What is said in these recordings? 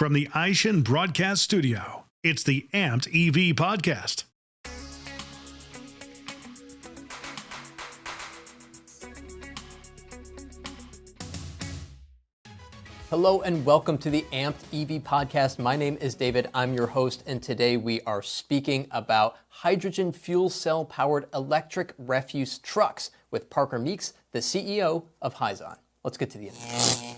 From the Hyzon Broadcast Studio, it's the Amped EV Podcast. Hello and welcome to the Amped EV Podcast. My name is David, I'm your host, and today we are speaking about hydrogen fuel cell powered electric refuse trucks with Parker Meeks, the CEO of Hyzon. Let's get to the interview.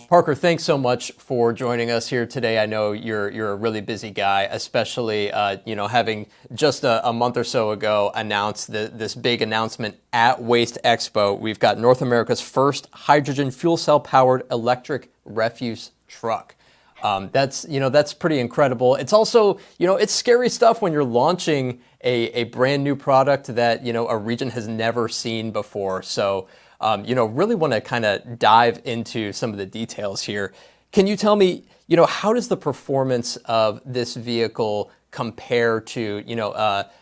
Parker, thanks so much for joining us here today. I know you're a really busy guy, especially having just a month or so ago announced this big announcement at Waste Expo. We've got North America's first hydrogen fuel cell powered electric refuse truck. That's pretty incredible. It's also, it's scary stuff when you're launching a brand new product that, a region has never seen before. So really want to kind of dive into some of the details here. Can you tell me, how does the performance of this vehicle compare to,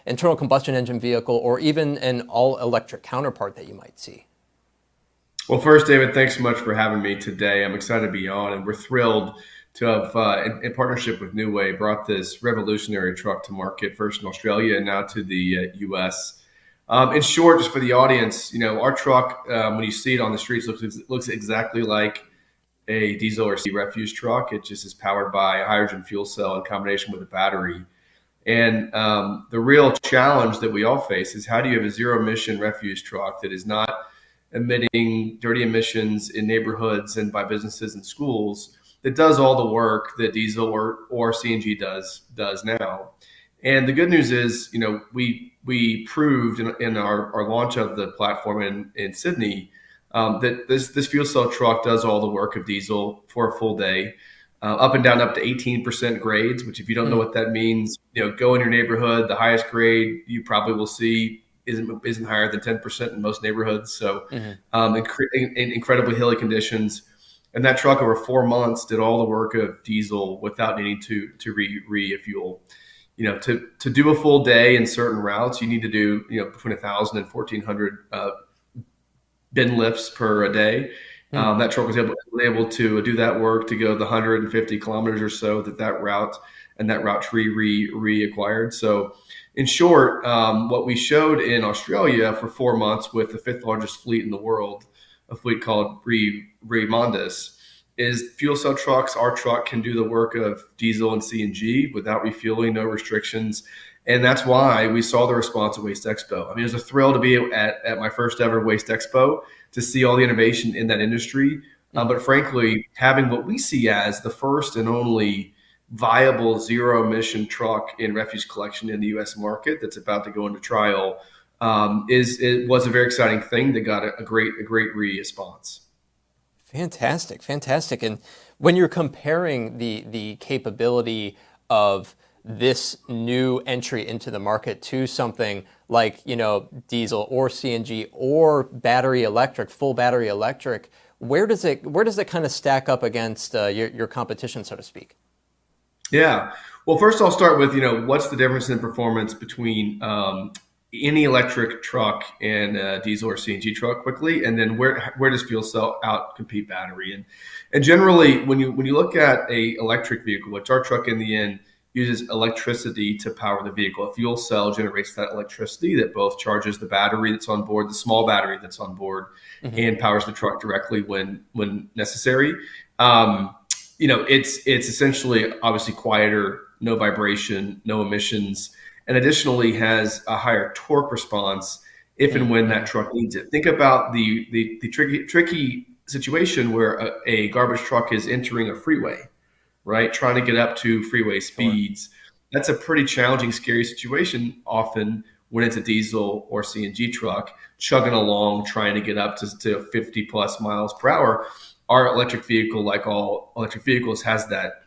internal combustion engine vehicle or even an all-electric counterpart that you might see? Well, first, David, thanks so much for having me today. I'm excited to be on, and we're thrilled to have, in partnership with New Way, brought this revolutionary truck to market, first in Australia and now to the U.S. In short, just for the audience, our truck, when you see it on the streets, looks exactly like a diesel or refuse truck. It just is powered by a hydrogen fuel cell in combination with a battery. And the real challenge that we all face is how do you have a zero-emission refuse truck that is not emitting dirty emissions in neighborhoods and by businesses and schools that does all the work that diesel or CNG does now. And the good news is, we proved in our launch of the platform in Sydney that this fuel cell truck does all the work of diesel for a full day, up and down up to 18% grades, which if you don't know what that means, go in your neighborhood, the highest grade you probably will see isn't higher than 10% in most neighborhoods. So incredibly hilly conditions. And that truck over 4 months did all the work of diesel without needing to refuel. To do a full day in certain routes, you need to do, between 1,000 and 1,400 bin lifts per a day. That truck was able to do that work to go the 150 kilometers or so that route tree reacquired. So in short, what we showed in Australia for 4 months with the fifth largest fleet in the world, a fleet called Remondis, is fuel cell trucks. Our truck can do the work of diesel and CNG without refueling, no restrictions. And that's why we saw the response at Waste Expo. I mean, it was a thrill to be at my first ever Waste Expo to see all the innovation in that industry. But frankly, having what we see as the first and only viable zero-emission truck in refuse collection in the U.S. market that's about to go into trial was a very exciting thing that got a great response. Fantastic. And when you're comparing the capability of this new entry into the market to something like, diesel or CNG or full battery electric, where does it kind of stack up against your competition, so to speak? Yeah. Well, first I'll start with, what's the difference in performance between any electric truck and a diesel or CNG truck quickly, and then where does fuel cell out compete battery? And generally, when you look at a electric vehicle, which our truck in the end uses electricity to power the vehicle, a fuel cell generates that electricity that both charges the battery that's on board, the small battery that's on board, and powers the truck directly when necessary. It's essentially obviously quieter, no vibration, no emissions, and additionally has a higher torque response if and when that truck needs it. Think about the tricky situation where a garbage truck is entering a freeway, right? Trying to get up to freeway speeds. Sure. That's a pretty challenging, scary situation often when it's a diesel or CNG truck chugging along, trying to get up to 50 plus miles per hour. Our electric vehicle, like all electric vehicles, has that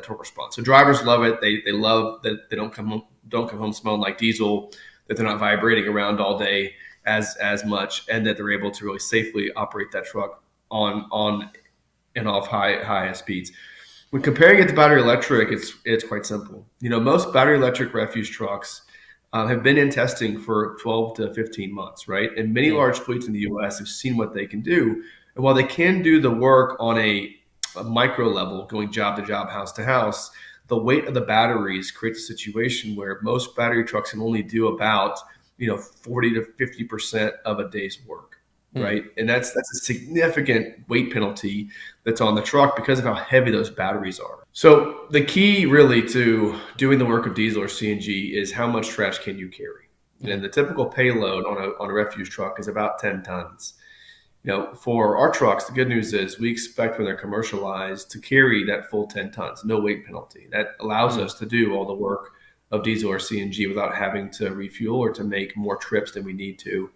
torque response. So drivers love it. They love that they don't come home smelling like diesel, that they're not vibrating around all day as much, and that they're able to really safely operate that truck on and off high speeds. When comparing it to battery electric, it's quite simple. Most battery electric refuse trucks have been in testing for 12 to 15 months, right? And many large fleets in the U.S. have seen what they can do. And while they can do the work on a a micro level, going job to job, house to house, the weight of the batteries creates a situation where most battery trucks can only do about 40 to 50% of a day's work, right? And that's a significant weight penalty that's on the truck because of how heavy those batteries are. So the key really to doing the work of diesel or CNG is how much trash can you carry? And the typical payload on a refuse truck is about 10 tons. For our trucks, the good news is we expect when they're commercialized to carry that full 10 tons, no weight penalty. That allows us to do all the work of diesel or CNG without having to refuel or to make more trips than we need to.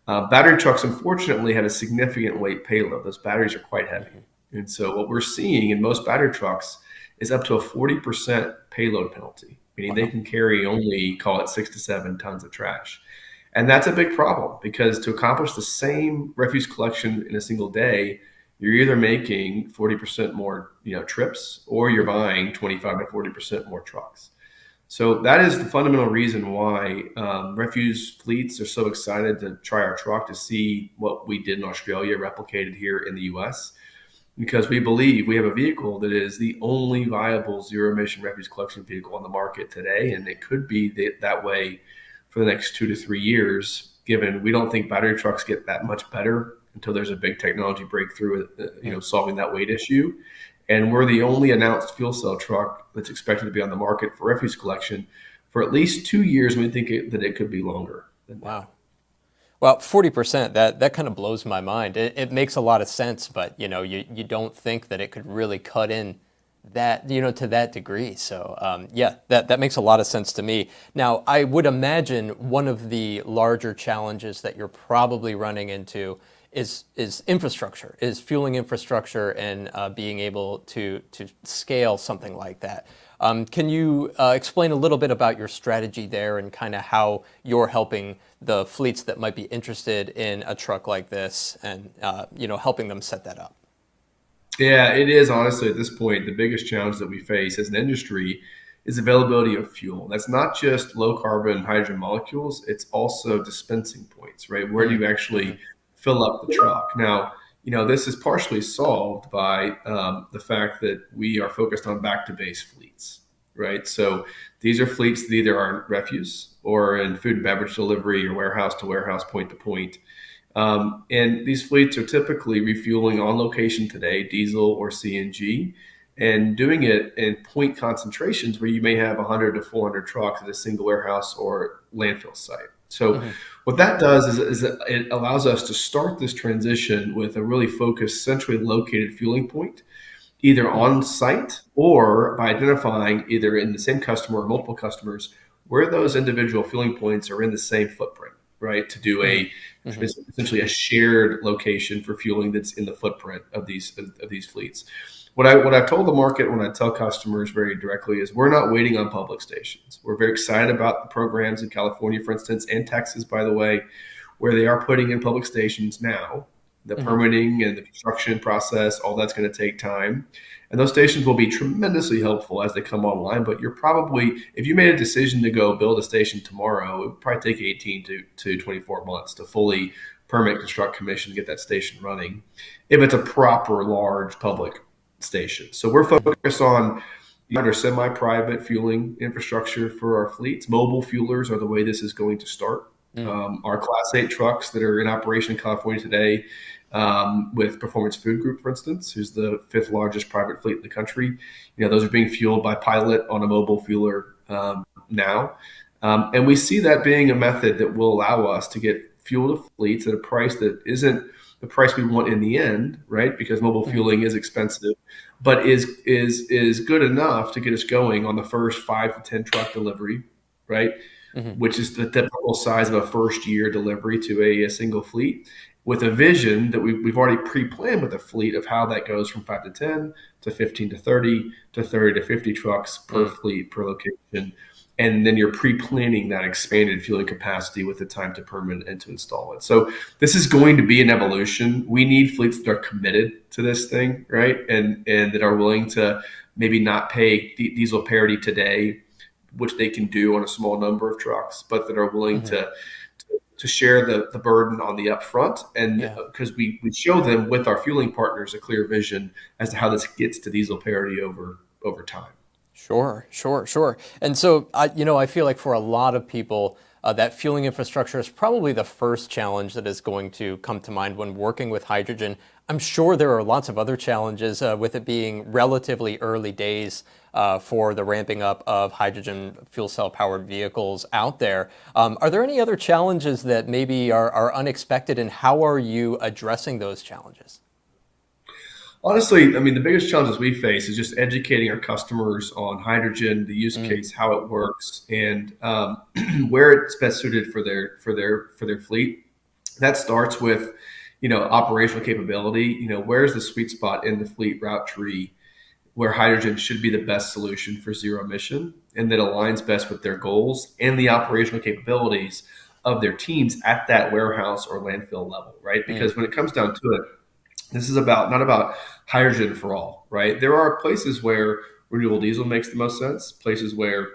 Battery trucks, unfortunately, have a significant weight payload. Those batteries are quite heavy. And so what we're seeing in most battery trucks is up to a 40% payload penalty, meaning they can carry only, call it 6 to 7 tons of trash. And that's a big problem because to accomplish the same refuse collection in a single day, you're either making 40% more trips or you're buying 25 to 40% more trucks. So that is the fundamental reason why refuse fleets are so excited to try our truck to see what we did in Australia replicated here in the US, because we believe we have a vehicle that is the only viable zero-emission refuse collection vehicle on the market today, and it could be that way for the next 2 to 3 years, given we don't think battery trucks get that much better until there's a big technology breakthrough, solving that weight issue. And we're the only announced fuel cell truck that's expected to be on the market for refuse collection for at least 2 years. And we think that it could be longer than that. Wow. Well, 40%, that kind of blows my mind. It makes a lot of sense, but you don't think that it could really cut in that, to that degree. So that makes a lot of sense to me. Now, I would imagine one of the larger challenges that you're probably running into is infrastructure, is fueling infrastructure and being able to scale something like that. Can you explain a little bit about your strategy there and kind of how you're helping the fleets that might be interested in a truck like this and helping them set that up? Yeah, it is honestly at this point the biggest challenge that we face as an industry is availability of fuel. That's not just low carbon hydrogen molecules, it's also dispensing points, right? Where do you actually fill up the truck? Now, this is partially solved by the fact that we are focused on back to base fleets, right? So these are fleets that either are in refuse or in food and beverage delivery or warehouse to warehouse, point to point. And these fleets are typically refueling on location today, diesel or CNG, and doing it in point concentrations where you may have 100 to 400 trucks at a single warehouse or landfill site. So what that does is it allows us to start this transition with a really focused, centrally located fueling point, either on site or by identifying either in the same customer or multiple customers where those individual fueling points are in the same footprint, right? To do essentially a shared location for fueling that's in the footprint of these fleets. What I've told the market when I tell customers very directly is we're not waiting on public stations. We're very excited about the programs in California, for instance, and Texas, by the way, where they are putting in public stations now. The permitting and the construction process, all that's going to take time. And those stations will be tremendously helpful as they come online. But you're probably, if you made a decision to go build a station tomorrow, it would probably take 18 to 24 months to fully permit, construct, commission, get that station running, if it's a proper large public station. So we're focused on either semi-private fueling infrastructure for our fleets. Mobile fuelers are the way this is going to start. Our Class 8 trucks that are in operation in California today with Performance Food Group, for instance, who's the 5th largest private fleet in the country, those are being fueled by Pilot on a mobile fueler now. And we see that being a method that will allow us to get fuel to fleets at a price that isn't the price we want in the end, right? Because mobile fueling is expensive, but is good enough to get us going on the first 5 to 10 truck delivery, right? Which is the typical size of a first year delivery to a single fleet, with a vision that we've already pre-planned with a fleet of how that goes from 5 to 10 to 15 to 30 to 30 to 50 trucks per fleet per location. And then you're pre-planning that expanded fueling capacity with the time to permit and to install it. So this is going to be an evolution. We need fleets that are committed to this thing, right? And that are willing to maybe not pay diesel parity today, which they can do on a small number of trucks, but that are willing to to share the burden on the upfront, and Yeah. because we show them with our fueling partners a clear vision as to how this gets to diesel parity over time. Sure. And so, I feel like for a lot of people, that fueling infrastructure is probably the first challenge that is going to come to mind when working with hydrogen. I'm sure there are lots of other challenges with it being relatively early days for the ramping up of hydrogen fuel cell powered vehicles out there. Are there any other challenges that maybe are unexpected, and how are you addressing those challenges? Honestly, I mean, the biggest challenges we face is just educating our customers on hydrogen, the use case, how it works, and where it's best suited for their fleet. That starts with, operational capability. Where's the sweet spot in the fleet route tree where hydrogen should be the best solution for zero emission, and that aligns best with their goals and the operational capabilities of their teams at that warehouse or landfill level, right? Because when it comes down to it, this is not about hydrogen for all, right? There are places where renewable diesel makes the most sense, places where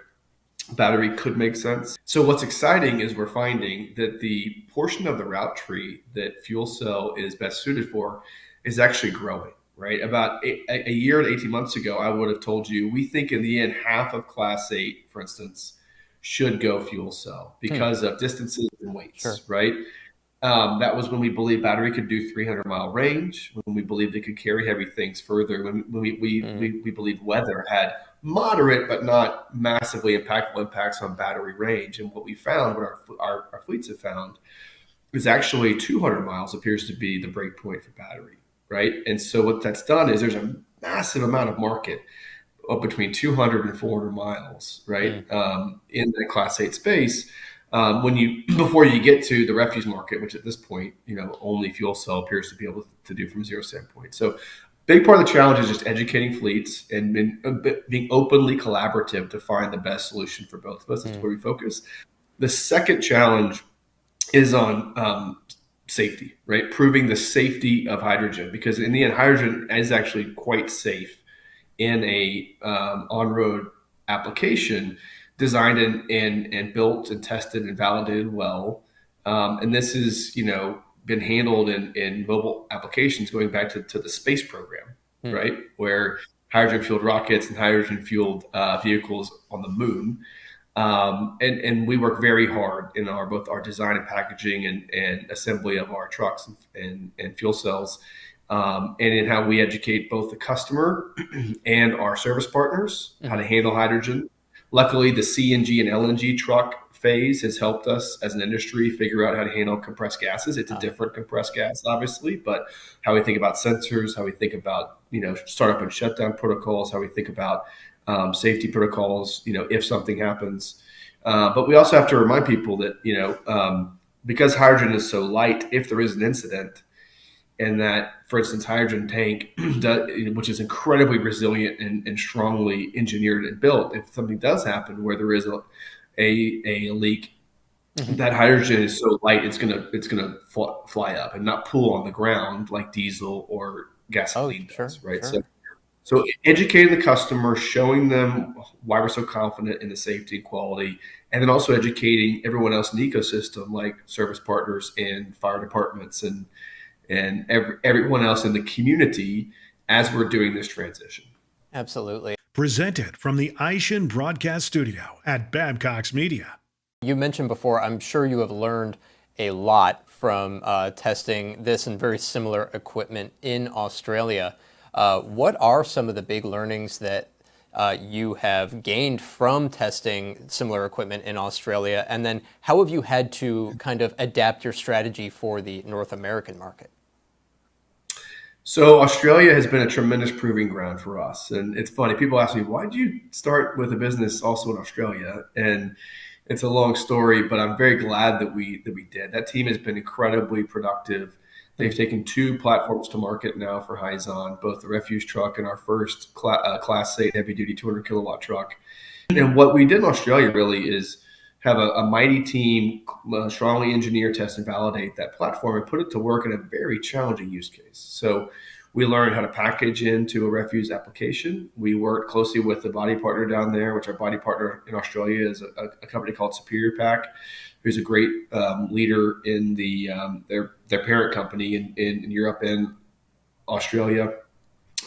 battery could make sense. So what's exciting is we're finding that the portion of the route tree that fuel cell is best suited for is actually growing, right? About a year to 18 months ago, I would have told you, we think in the end, half of Class 8, for instance, should go fuel cell because of distances and weights, right? That was when we believed battery could do 300-mile range, when we believed it could carry heavy things further, when we believed weather had moderate but not massively impactful impacts on battery range. And what we found, what our fleets have found, is actually 200 miles appears to be the break point for battery, right? And so what that's done is there's a massive amount of market of between 200 and 400 miles, right, in the Class 8 space. Before you get to the refuse market, which at this point, only fuel cell appears to be able to do from a zero standpoint. So big part of the challenge is just educating fleets and being openly collaborative to find the best solution for both of us. That's where we focus. The second challenge is on safety, right? Proving the safety of hydrogen, because in the end, hydrogen is actually quite safe in a on-road application, designed and built and tested and validated well. And this has, been handled in mobile applications going back to the space program, right? Where hydrogen-fueled rockets and hydrogen-fueled vehicles on the moon. And we work very hard in both our design and packaging and assembly of our trucks and fuel cells, and in how we educate both the customer and our service partners how to handle hydrogen. Luckily, the CNG and LNG truck phase has helped us as an industry figure out how to handle compressed gases. It's a different compressed gas, obviously, but how we think about sensors, how we think about, startup and shutdown protocols, how we think about safety protocols, if something happens. But we also have to remind people that, because hydrogen is so light, if there is an incident, and that, for instance, hydrogen tank, which is incredibly resilient and strongly engineered and built, if something does happen where there is a leak, that hydrogen is so light it's gonna fly up and not pool on the ground like diesel or gasoline does, right? Sure. So educating the customer, showing them why we're so confident in the safety and quality, and then also educating everyone else in the ecosystem, like service partners and fire departments and everyone else in the community as we're doing this transition. Absolutely. Presented from the Hyzon Broadcast Studio at Babcock's Media. You mentioned before, I'm sure you have learned a lot from testing this and very similar equipment in Australia. What are some of the big learnings that you have gained from testing similar equipment in Australia? And then how have you had to kind of adapt your strategy for the North American market? So Australia has been a tremendous proving ground for us. And it's funny, people ask me, why did you start with a business also in Australia? And it's a long story, but I'm very glad that we did. That team has been incredibly productive. They've taken 2 platforms to market now for Hyzon, both the refuge truck and our first Class 8 heavy-duty 200-kilowatt truck. And what we did in Australia really is have a mighty team, strongly engineer, test, and validate that platform and put it to work in a very challenging use case. So We learned how to package into a refuse application. We worked closely with the body partner down there, which our body partner in Australia is a company called Superior Pack, who's a great leader in their parent company in Europe and Australia.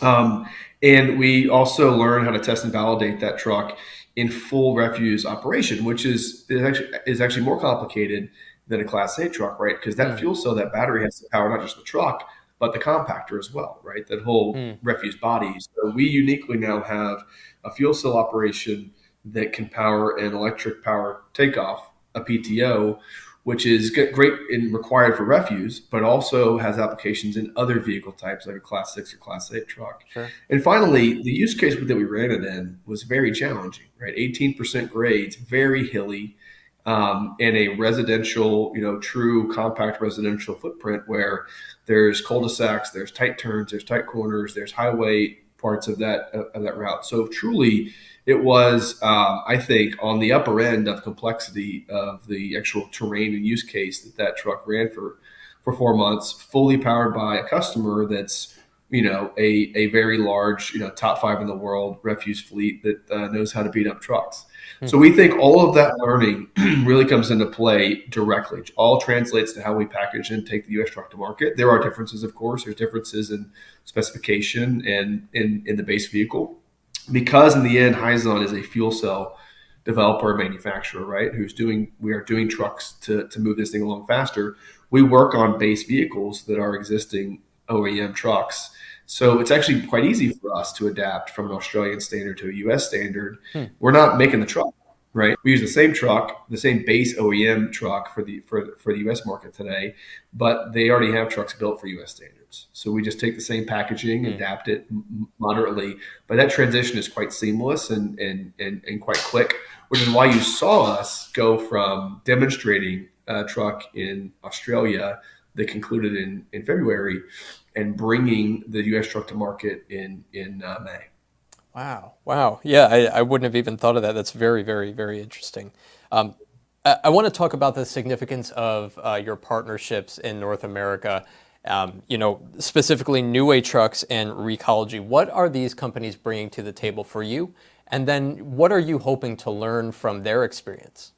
And we also learned how to test and validate that truck in full refuse operation, which is actually more complicated than a Class 8 truck, right? Because that fuel cell, that battery has to power not just the truck, but the compactor as well, right? That whole refuse body. So we uniquely now have a fuel cell operation that can power an electric power takeoff, a PTO, which is great and required for refuse, but also has applications in other vehicle types like a Class 6 or Class 8 truck. Sure. And finally, the use case that we ran it in was very challenging, right? 18% grades, very hilly, in a residential, true compact residential footprint where there's cul-de-sacs, there's tight turns, there's tight corners, there's highway parts of that route. So truly, it was, I think, on the upper end of complexity of the actual terrain and use case that truck ran for 4 months, fully powered by a customer that's, a very large, top 5 in the world refuse fleet that knows how to beat up trucks. So we think all of that learning really comes into play directly. It all translates to how we package and take the U.S. truck to market. There are differences, of course. There's differences in specification and in the base vehicle. Because in the end, Hyzon is a fuel cell developer and manufacturer, right? We are doing trucks to move this thing along faster. We work on base vehicles that are existing OEM trucks. So it's actually quite easy for us to adapt from an Australian standard to a US standard. We're not making the truck, right? We use the same truck, the same base OEM truck for the US market today, but they already have trucks built for US standards. So we just take the same packaging, adapt it moderately, but that transition is quite seamless and quite quick, which is why you saw us go from demonstrating a truck in Australia that concluded in February and bringing the U.S. truck to market in May. Wow. Yeah, I wouldn't have even thought of that. That's very, very, very interesting. I want to talk about the significance of your partnerships in North America, specifically New Way Trucks and Recology. What are these companies bringing to the table for you? And then what are you hoping to learn from their experience?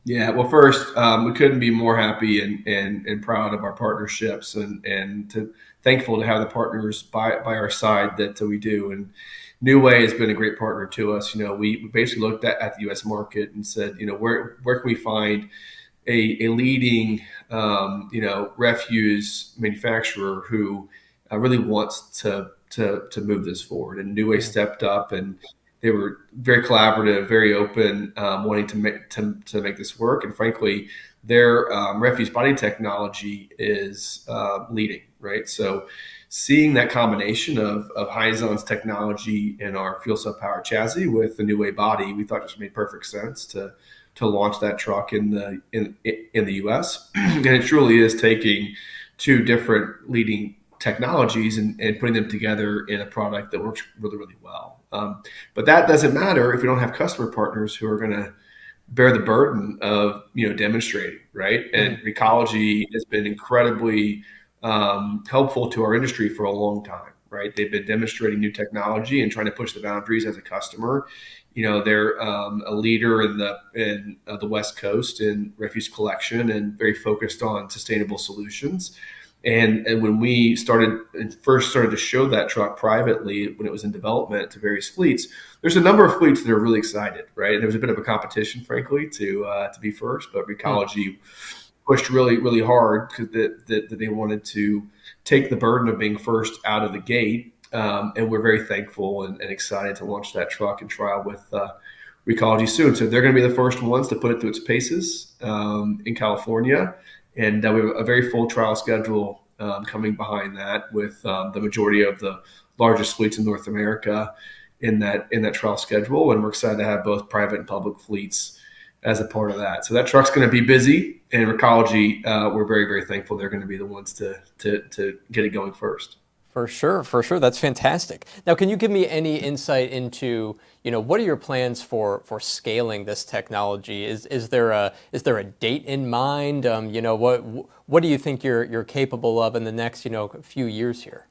Yeah, well, first, we couldn't be more happy and proud of our partnerships and thankful to have the partners by our side that we do. And New Way has been a great partner to us. We basically looked at the U.S. market and said, where can we find a leading, refuse manufacturer who really wants to move this forward. And New Way stepped up and they were very collaborative, very open, wanting to make this work. And frankly, their refuse body technology is leading, right? So seeing that combination of Hyzon's technology and our fuel cell powered chassis with the New Way body, we thought just made perfect sense to launch that truck in the U.S. And it truly is taking two different leading technologies and putting them together in a product that works really, really well. But that doesn't matter if we don't have customer partners who are going to bear the burden of demonstrating, right? And Recology has been incredibly helpful to our industry for a long time, right? They've been demonstrating new technology and trying to push the boundaries as a customer. They're a leader in the West Coast in refuse collection and very focused on sustainable solutions. And when we first started to show that truck privately when it was in development to various fleets, there's a number of fleets that are really excited, right? And there was a bit of a competition, frankly, to be first, but Recology pushed really, really hard because that they wanted to take the burden of being first out of the gate. And we're very thankful and excited to launch that truck and trial with Recology soon. So they're going to be the first ones to put it through its paces in California. And we have a very full trial schedule coming behind that with the majority of the largest fleets in North America in that trial schedule. And we're excited to have both private and public fleets as a part of that. So that truck's going to be busy. And Recology, we're very, very thankful they're going to be the ones to get it going first. For sure. That's fantastic. Now, can you give me any insight into, what are your plans for scaling this technology? Is there a date in mind? What do you think you're capable of in the next, few years here?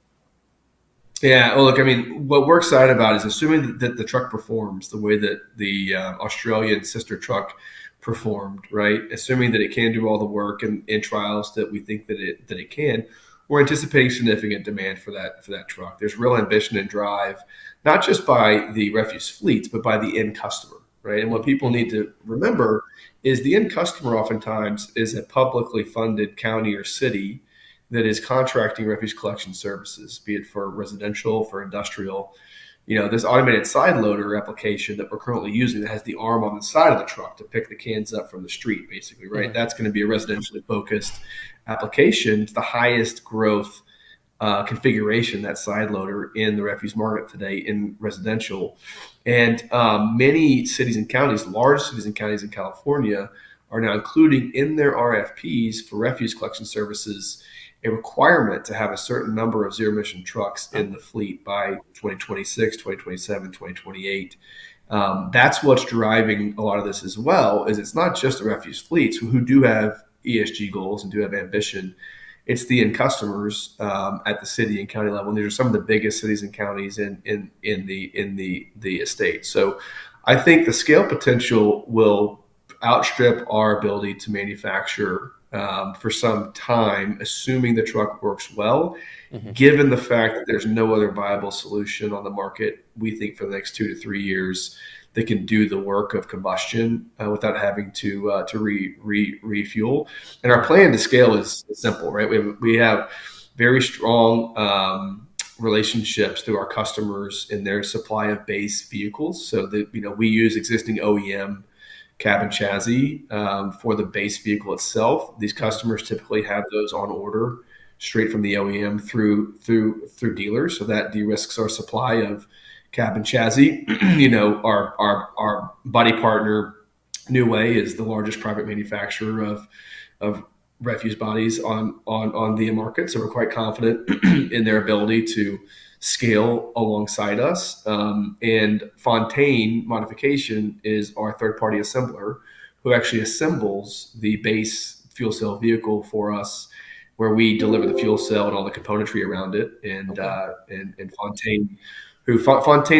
Yeah, well, look, I mean, what we're excited about is assuming that the truck performs the way that the Australian sister truck performed, right? Assuming that it can do all the work in trials that we think that it can, we're anticipating significant demand for that truck. There's real ambition and drive, not just by the refuse fleets, but by the end customer, right? And what people need to remember is the end customer oftentimes is a publicly funded county or city that is contracting refuse collection services, be it for residential, for industrial. This automated side loader application that we're currently using that has the arm on the side of the truck to pick the cans up from the street, basically, right? Mm-hmm. That's going to be a residentially focused application. It's the highest growth configuration, that side loader, in the refuse market today in residential. And many cities and counties, large cities and counties in California, are now including in their RFPs for refuse collection services a requirement to have a certain number of zero-emission trucks in the fleet by 2026, 2027, 2028. That's what's driving a lot of this as well, is it's not just the refuse fleets who do have ESG goals and do have ambition. It's the end customers at the city and county level. And these are some of the biggest cities and counties in the estate. So I think the scale potential will outstrip our ability to manufacture for some time, assuming the truck works well, given the fact that there's no other viable solution on the market, we think, for the next 2 to 3 years that can do the work of combustion without having to refuel. And our plan to scale is simple, right? We have very strong relationships through our customers in their supply of base vehicles. So that we use existing OEM cab and chassis for the base vehicle itself. These customers typically have those on order straight from the OEM through dealers, so that de-risks our supply of cab and chassis. Our body partner, New Way, is the largest private manufacturer of refuse bodies on the market, so we're quite confident in their ability to scale alongside us. And Fontaine Modification is our third-party assembler who actually assembles the base fuel cell vehicle for us, where we deliver the fuel cell and all the componentry around it. And Fontaine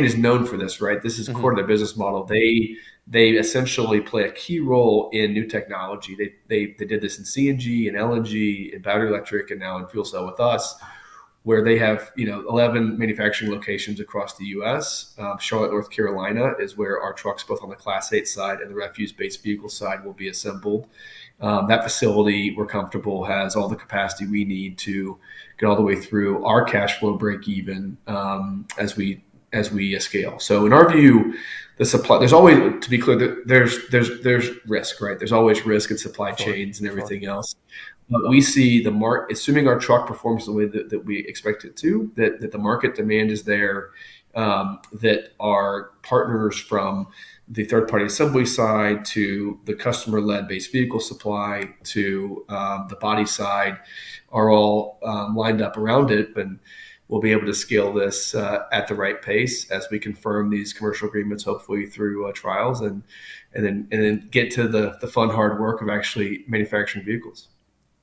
is known for this, right? This is core to their business model. They essentially play a key role in new technology. They did this in CNG and LNG and battery electric, and now in fuel cell with us, where they have 11 manufacturing locations across the U.S. Charlotte, North Carolina is where our trucks, both on the Class 8 side and the refuse-based vehicle side, will be assembled. That facility, we're comfortable, has all the capacity we need to get all the way through our cash flow break even as we scale. So in our view, the supply, there's always, to be clear, there's risk, right? There's always risk in supply chains and everything else. But we see the market, assuming our truck performs the way that we expect it to, that the market demand is there, that our partners from the third-party assembly side to the customer-led base vehicle supply to the body side are all lined up around it, and we'll be able to scale this at the right pace as we confirm these commercial agreements, hopefully through trials, and then get to the fun, hard work of actually manufacturing vehicles.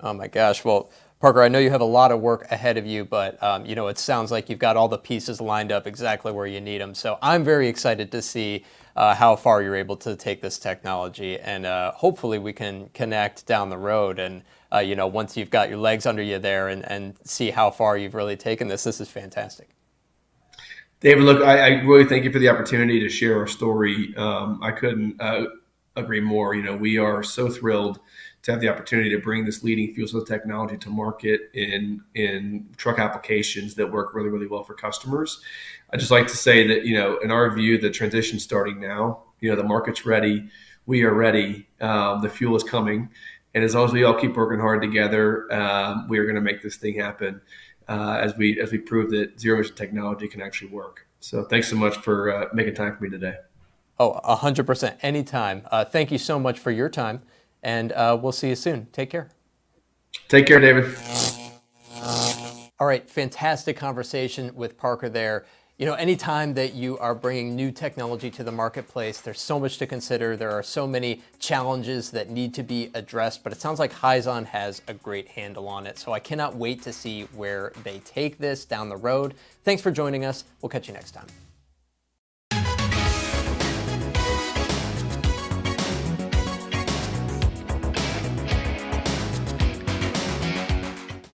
Oh my gosh. Well, Parker, I know you have a lot of work ahead of you, but it sounds like you've got all the pieces lined up exactly where you need them. So I'm very excited to see how far you're able to take this technology, and hopefully we can connect down the road. And once you've got your legs under you there and see how far you've really taken this. This is fantastic. David, look, I really thank you for the opportunity to share our story. I couldn't agree more. We are so thrilled to have the opportunity to bring this leading fuel cell technology to market in truck applications that work really, really well for customers. I'd just like to say that, in our view, the transition's starting now. The market's ready. We are ready. The fuel is coming. And as long as we all keep working hard together, we are going to make this thing happen as we prove that zero-emission technology can actually work. So thanks so much for making time for me today. Oh, 100%. Anytime. Thank you so much for your time. And we'll see you soon. Take care. Take care, David. All right. Fantastic conversation with Parker there. You know, anytime that you are bringing new technology to the marketplace, there's so much to consider. There are so many challenges that need to be addressed, but it sounds like Hyzon has a great handle on it. So I cannot wait to see where they take this down the road. Thanks for joining us. We'll catch you next time.